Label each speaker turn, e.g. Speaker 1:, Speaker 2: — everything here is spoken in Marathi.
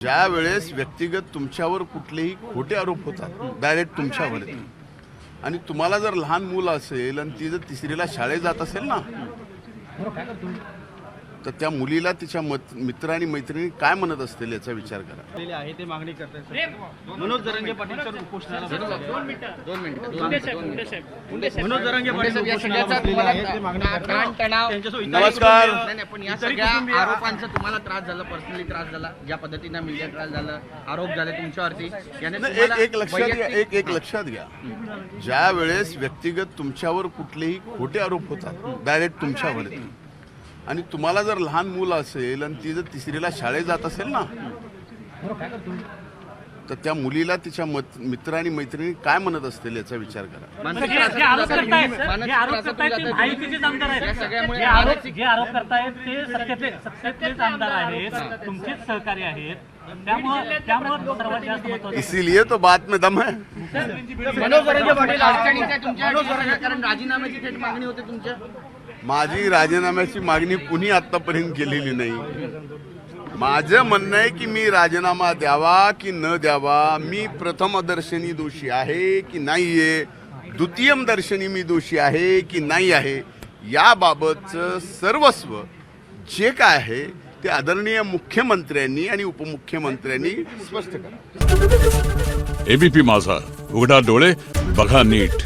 Speaker 1: ज्या वेळेस व्यक्तिगत तुमच्यावर कुठलेही खोटे आरोप होतात डायरेक्ट तुमच्यावर आणि तुम्हाला जर लहान मुलं असेल आणि ती जर तिसरीला शाळेत जात असेल ना तर त्या मुलीला तिच्या मित्र आणि मैत्रिणी काय म्हणत असतील याचा विचार करा.
Speaker 2: आहे ते मागणी करतात मनोज जरांगे पाटील सर उपोषणाला मनोज जरांगे पाटील उपोषणाला बसलेले आहेत ते मागणी करतात.
Speaker 1: नमस्कार.
Speaker 3: पण या सगळ्या आरोपांचा तुम्हाला त्रास झाला, पर्सनली त्रास झाला, ज्या पद्धतीने मीडिया ट्रायल झालं, आरोप झाले तुमच्यावरती, याने तुम्हाला
Speaker 1: एक लक्षात घ्या, एक लक्षात घ्या, ज्या वेळेस व्यक्तिगत तुमच्यावर कुठलेही खोटे आरोप होतात डायरेक्ट तुमच्यावर आणि तुम्हाला जर लहान मुलं असेल आणि ती जर तिसरीला शाळेत जात असेल ना तर त्या मुलीला तिच्या मित्र आणि मैत्रिणी काय म्हणत असतील याचा विचार करा.
Speaker 4: जे आरोप करतायत ते सत्तेतलेच आमदार आहेत, तुमचेच सहकारी आहेत, त्यामुळे सर्वात जास्त महत्त्वाचं
Speaker 1: इसीलिए तो बात में दम है.
Speaker 3: मनोज जरांगे पाटील अडचणीत आहे तुमच्या, कारण राजीनाम्याची थेट मागणी होते तुमच्या.
Speaker 1: माझी राजीनाम्याची मागणी कुणी आतापर्यंत केलेली नाही. माझं म्हणणं आहे की मी राजीनामा द्यावा की न द्यावा, मी प्रथमदर्शनी दोषी आहे की नाहीये, द्वितीयम दर्शनी मी दोषी आहे की नाही आहे, याबाबतचं सर्वस्व जे काय आहे ते आदरणीय मुख्यमंत्र्यांनी आणि उपमुख्यमंत्र्यांनी स्पष्ट करा.
Speaker 5: एबीपी माझा, उघडा डोळे बघा नीट.